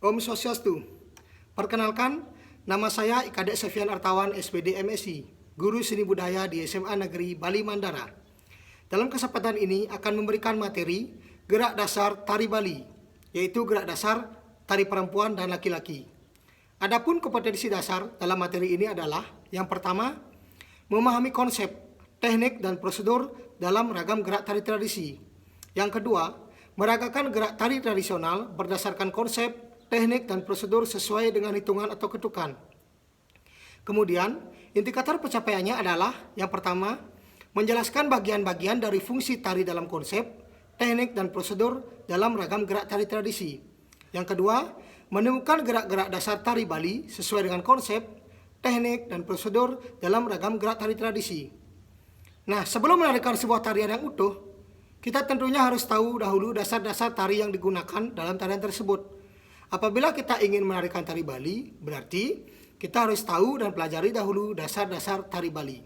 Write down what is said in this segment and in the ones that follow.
Om Swastiastu. Perkenalkan, nama saya Ikadek Sefian Artawan SPD MSI, Guru Seni Budaya di SMA Negeri Bali Mandara. Dalam kesempatan ini akan memberikan materi gerak dasar tari Bali, yaitu gerak dasar tari perempuan dan laki-laki. Adapun kompetensi dasar dalam materi ini adalah yang pertama, memahami konsep, teknik, dan prosedur dalam ragam gerak tari tradisi. Yang kedua, meragakan gerak tari tradisional berdasarkan konsep, teknik, dan prosedur sesuai dengan hitungan atau ketukan. Kemudian, indikator pencapaiannya adalah yang pertama, menjelaskan bagian-bagian dari fungsi tari dalam konsep, teknik, dan prosedur dalam ragam gerak tari tradisi. Yang kedua, menemukan gerak-gerak dasar tari Bali sesuai dengan konsep, teknik, dan prosedur dalam ragam gerak tari tradisi. Nah, sebelum menarikan sebuah tarian yang utuh, kita tentunya harus tahu dahulu dasar-dasar tari yang digunakan dalam tarian tersebut. Apabila kita ingin menarikan tari Bali, berarti kita harus tahu dan pelajari dahulu dasar-dasar tari Bali.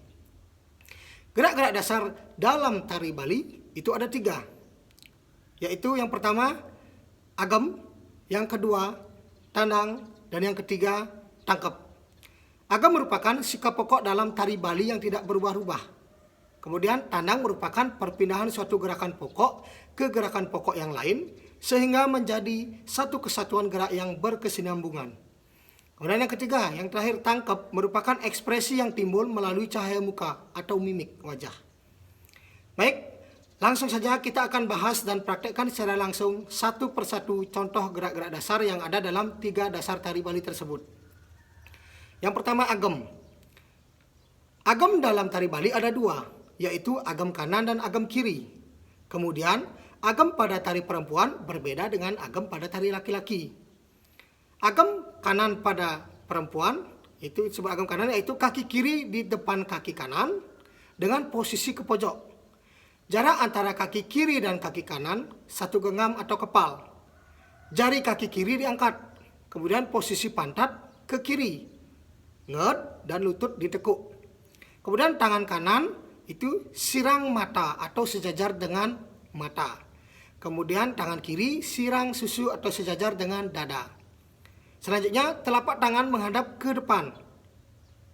Gerak-gerak dasar dalam tari Bali itu ada 3, yaitu yang pertama, agem, yang kedua, tandang, dan yang ketiga, tangkep. Agem merupakan sikap pokok dalam tari Bali yang tidak berubah-ubah. Kemudian tandang merupakan perpindahan suatu gerakan pokok ke gerakan pokok yang lain sehingga menjadi satu kesatuan gerak yang berkesinambungan. Kemudian yang ketiga, yang terakhir, tangkep merupakan ekspresi yang timbul melalui cahaya muka atau mimik wajah. Baik, langsung saja kita akan bahas dan praktekkan secara langsung satu persatu contoh gerak-gerak dasar yang ada dalam 3 dasar tari Bali tersebut. Yang pertama, agem. Agem dalam tari Bali ada 2, yaitu agem kanan dan agem kiri. Kemudian, agem pada tari perempuan berbeda dengan agem pada tari laki-laki. Agem kanan pada perempuan, itu disebut agem kanan, yaitu kaki kiri di depan kaki kanan dengan posisi ke pojok. Jarak antara kaki kiri dan kaki kanan 1 genggam atau kepal. Jari kaki kiri diangkat, kemudian posisi pantat ke kiri, nget dan lutut ditekuk. Kemudian tangan kanan itu sirang mata atau sejajar dengan mata. Kemudian tangan kiri sirang susu atau sejajar dengan dada. Selanjutnya telapak tangan menghadap ke depan.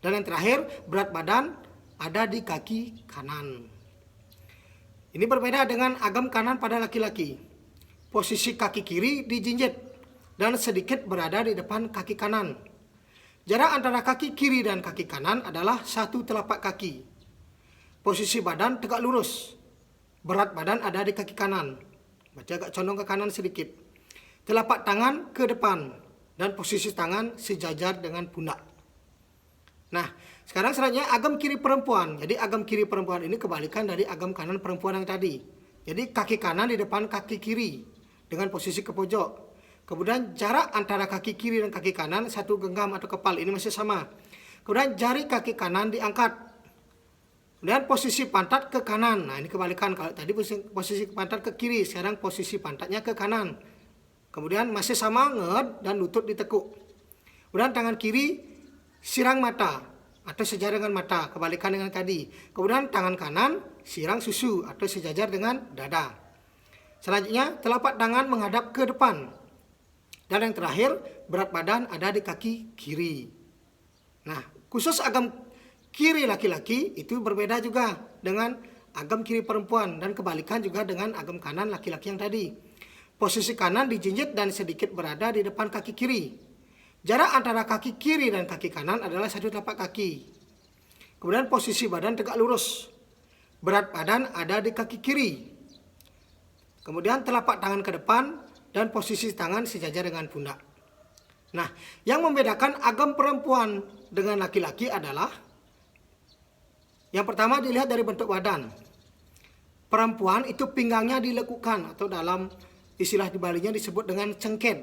Dan yang terakhir, berat badan ada di kaki kanan. Ini berbeda dengan agem kanan pada laki-laki. Posisi kaki kiri dijinjit dan sedikit berada di depan kaki kanan. Jarak antara kaki kiri dan kaki kanan adalah 1 telapak kaki. Posisi badan tegak lurus. Berat badan ada di kaki kanan. Baca agak condong ke kanan sedikit. Telapak tangan ke depan. Dan posisi tangan sejajar dengan pundak. Nah, sekarang selanjutnya agem kiri perempuan. Jadi agem kiri perempuan ini kebalikan dari agem kanan perempuan yang tadi. Jadi kaki kanan di depan kaki kiri. Dengan posisi ke pojok. Kemudian jarak antara kaki kiri dan kaki kanan 1 genggam atau kepal. Ini masih sama. Kemudian jari kaki kanan diangkat. Dan posisi pantat ke kanan. Nah, ini kebalikan. Kalau tadi posisi pantat ke kiri, sekarang posisi pantatnya ke kanan. Kemudian masih sama, nget dan lutut ditekuk. Kemudian tangan kiri sirang mata atau sejajar dengan mata, kebalikan dengan tadi. Kemudian tangan kanan sirang susu atau sejajar dengan dada. Selanjutnya telapak tangan menghadap ke depan. Dan yang terakhir, berat badan ada di kaki kiri. Nah, khusus agem kiri laki-laki itu berbeda juga dengan agem kiri perempuan dan kebalikan juga dengan agem kanan laki-laki yang tadi. Posisi kanan dijinjit dan sedikit berada di depan kaki kiri. Jarak antara kaki kiri dan kaki kanan adalah 1 telapak kaki. Kemudian posisi badan tegak lurus. Berat badan ada di kaki kiri. Kemudian telapak tangan ke depan dan posisi tangan sejajar dengan pundak. Nah, yang membedakan agem perempuan dengan laki-laki adalah yang pertama dilihat dari bentuk badan. Perempuan itu pinggangnya dilekukan atau dalam istilah di Balinya disebut dengan cengket.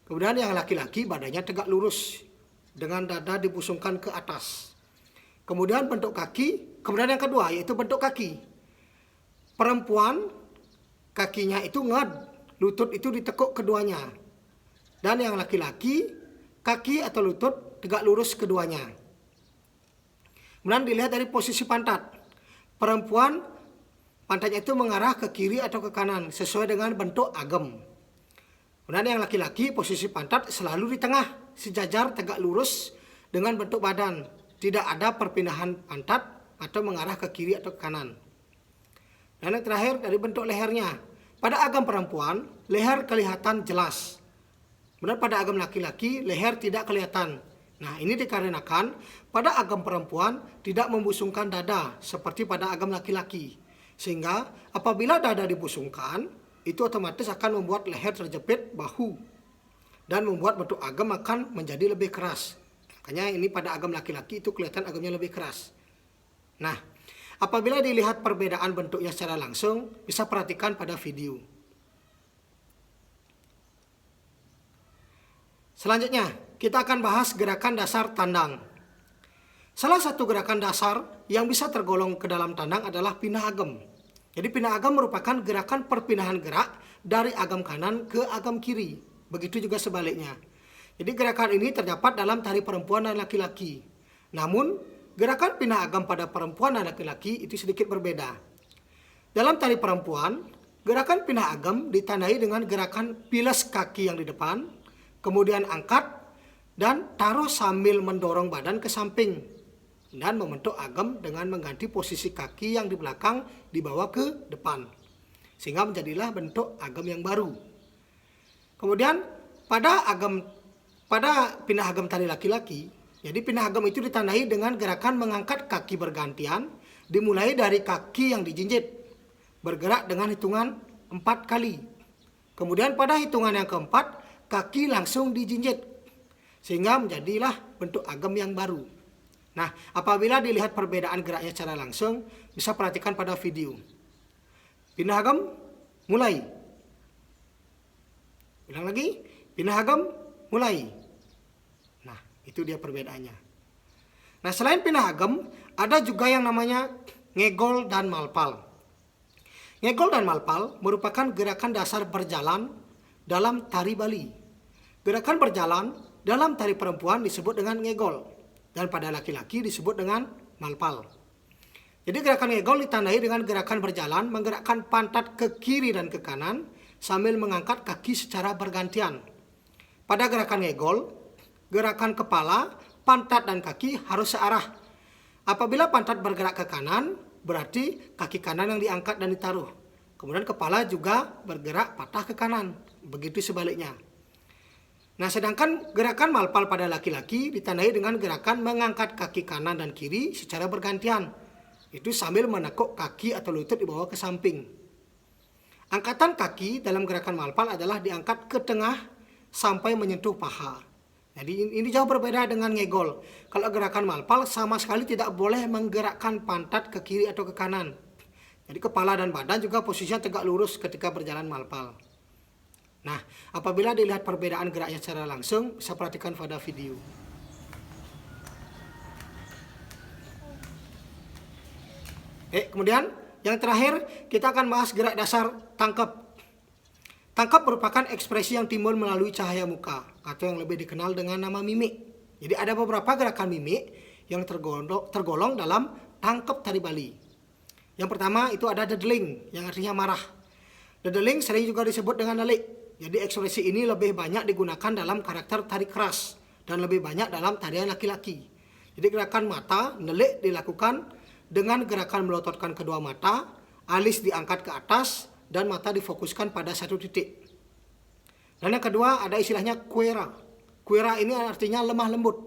Kemudian yang laki-laki badannya tegak lurus dengan dada dibusungkan ke atas. Kemudian bentuk kaki, kemudian yang kedua yaitu bentuk kaki. Perempuan kakinya itu nged, lutut itu ditekuk keduanya. Dan yang laki-laki kaki atau lutut tegak lurus keduanya. Kemudian dilihat dari posisi pantat. Perempuan pantatnya itu mengarah ke kiri atau ke kanan sesuai dengan bentuk agem. Kemudian yang laki-laki posisi pantat selalu di tengah, sejajar tegak lurus dengan bentuk badan. Tidak ada perpindahan pantat atau mengarah ke kiri atau ke kanan. Dan yang terakhir dari bentuk lehernya. Pada agam perempuan, leher kelihatan jelas. Kemudian pada agam laki-laki, leher tidak kelihatan. Nah, ini dikarenakan pada agam perempuan tidak membusungkan dada seperti pada agam laki-laki. Sehingga apabila dada dibusungkan, itu otomatis akan membuat leher terjepit bahu dan membuat bentuk agam akan menjadi lebih keras. Makanya ini pada agam laki-laki itu kelihatan agamnya lebih keras. Nah, apabila dilihat perbedaan bentuknya secara langsung, bisa perhatikan pada video. Selanjutnya, kita akan bahas gerakan dasar tandang. Salah satu gerakan dasar yang bisa tergolong ke dalam tandang adalah pindah agam. Jadi pindah agam merupakan gerakan perpindahan gerak dari agam kanan ke agam kiri. Begitu juga sebaliknya. Jadi gerakan ini terdapat dalam tari perempuan dan laki-laki. Namun, gerakan pindah agam pada perempuan dan laki-laki itu sedikit berbeda. Dalam tari perempuan, gerakan pindah agam ditandai dengan gerakan piles kaki yang di depan, kemudian angkat dan taruh sambil mendorong badan ke samping. Dan membentuk agam dengan mengganti posisi kaki yang di belakang dibawa ke depan. Sehingga menjadilah bentuk agam yang baru. Kemudian pada pindah agam tari laki-laki, jadi pindah agam itu ditandai dengan gerakan mengangkat kaki bergantian, dimulai dari kaki yang dijinjit, bergerak dengan hitungan 4 kali. Kemudian pada hitungan yang keempat, kaki langsung dijinjit, sehingga menjadilah bentuk agam yang baru. Nah, apabila dilihat perbedaan geraknya secara langsung, bisa perhatikan pada video. Pindah agam, mulai. Ulang lagi, pindah agam, mulai. Nah, itu dia perbedaannya. Nah, selain pindah agam, ada juga yang namanya ngegol dan malpal. Ngegol dan malpal merupakan gerakan dasar berjalan dalam tari Bali. Gerakan berjalan dalam tari perempuan disebut dengan ngegol. Dan pada laki-laki disebut dengan malpal. Jadi gerakan ngegol ditandai dengan gerakan berjalan, menggerakkan pantat ke kiri dan ke kanan, sambil mengangkat kaki secara bergantian. Pada gerakan ngegol, gerakan kepala, pantat dan kaki harus searah. Apabila pantat bergerak ke kanan, berarti kaki kanan yang diangkat dan ditaruh. Kemudian kepala juga bergerak patah ke kanan. Begitu sebaliknya. Nah, sedangkan gerakan malpal pada laki-laki ditandai dengan gerakan mengangkat kaki kanan dan kiri secara bergantian. Itu sambil menekuk kaki atau lutut dibawa ke samping. Angkatan kaki dalam gerakan malpal adalah diangkat ke tengah sampai menyentuh paha. Jadi ini jauh berbeda dengan ngegol. Kalau gerakan malpal sama sekali tidak boleh menggerakkan pantat ke kiri atau ke kanan. Jadi kepala dan badan juga posisinya tegak lurus ketika berjalan malpal. Nah, apabila dilihat perbedaan geraknya secara langsung, bisa perhatikan pada video. Kemudian yang terakhir kita akan bahas gerak dasar tangkap. Tangkap merupakan ekspresi yang timbul melalui cahaya muka atau yang lebih dikenal dengan nama mimik. Jadi ada beberapa gerakan mimik yang tergolong dalam tangkap tari Bali. Yang pertama itu ada dedeling yang artinya marah. Dedeling sering juga disebut dengan nelik. Jadi ekspresi ini lebih banyak digunakan dalam karakter tari keras dan lebih banyak dalam tarian laki-laki. Jadi gerakan mata nelik dilakukan dengan gerakan melototkan kedua mata, alis diangkat ke atas dan mata difokuskan pada satu titik. Dan yang kedua ada istilahnya kuera. Kuera ini artinya lemah lembut.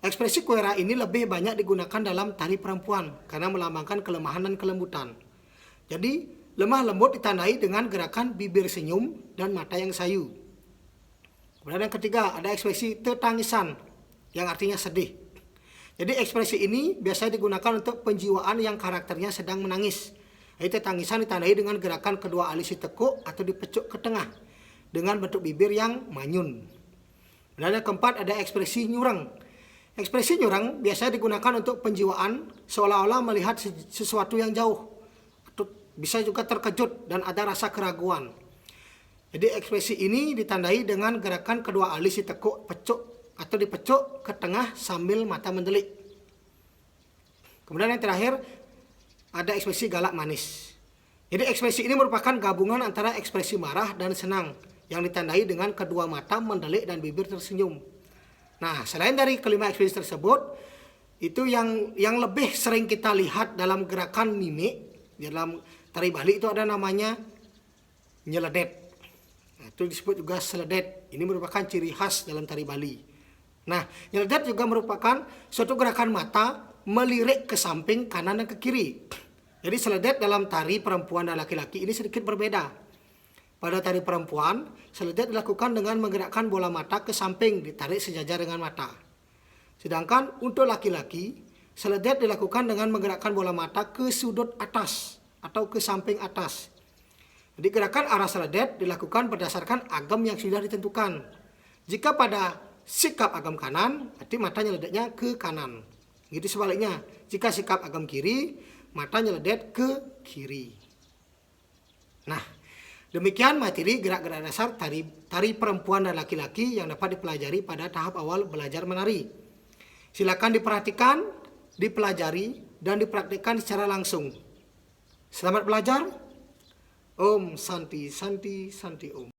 Ekspresi kuera ini lebih banyak digunakan dalam tari perempuan karena melambangkan kelemahan dan kelembutan. Jadi lemah lembut ditandai dengan gerakan bibir senyum dan mata yang sayu. Kemudian yang ketiga ada ekspresi tetangisan yang artinya sedih. Jadi ekspresi ini biasanya digunakan untuk penjiwaan yang karakternya sedang menangis. Jadi tetangisan ditandai dengan gerakan kedua alis ditekuk atau dipecuk ke tengah dengan bentuk bibir yang manyun. Dan yang keempat ada ekspresi nyurang. Ekspresi nyurang biasanya digunakan untuk penjiwaan seolah-olah melihat sesuatu yang jauh. Bisa juga terkejut dan ada rasa keraguan. Jadi ekspresi ini ditandai dengan gerakan kedua alis ditekuk pecuk atau dipecuk ke tengah sambil mata mendelik. Kemudian yang terakhir ada ekspresi galak manis. Jadi ekspresi ini merupakan gabungan antara ekspresi marah dan senang. yang ditandai dengan kedua mata mendelik dan bibir tersenyum. Nah, selain dari kelima ekspresi tersebut, itu yang lebih sering kita lihat dalam gerakan mimik dalam tari Bali itu ada namanya nyeledet. Nah, itu disebut juga seledet. Ini merupakan ciri khas dalam tari Bali. Nah, nyeledet juga merupakan suatu gerakan mata melirik ke samping, kanan dan ke kiri. Jadi seledet dalam tari perempuan dan laki-laki ini sedikit berbeda. Pada tari perempuan, seledet dilakukan dengan menggerakkan bola mata ke samping, ditarik sejajar dengan mata. Sedangkan untuk laki-laki, seledet dilakukan dengan menggerakkan bola mata ke sudut atas atau ke samping atas. Jadi gerakan arah seledet dilakukan berdasarkan agam yang sudah ditentukan. Jika pada sikap agam kanan, berarti mata nyeledetnya ke kanan. Gitu sebaliknya, jika sikap agam kiri, mata nyeledet ke kiri. Nah, demikian materi gerak-gerak dasar tari perempuan dan laki-laki yang dapat dipelajari pada tahap awal belajar menari. Silakan diperhatikan, dipelajari, dan dipraktikkan secara langsung. Selamat belajar. Om Santi Santi Santi Om.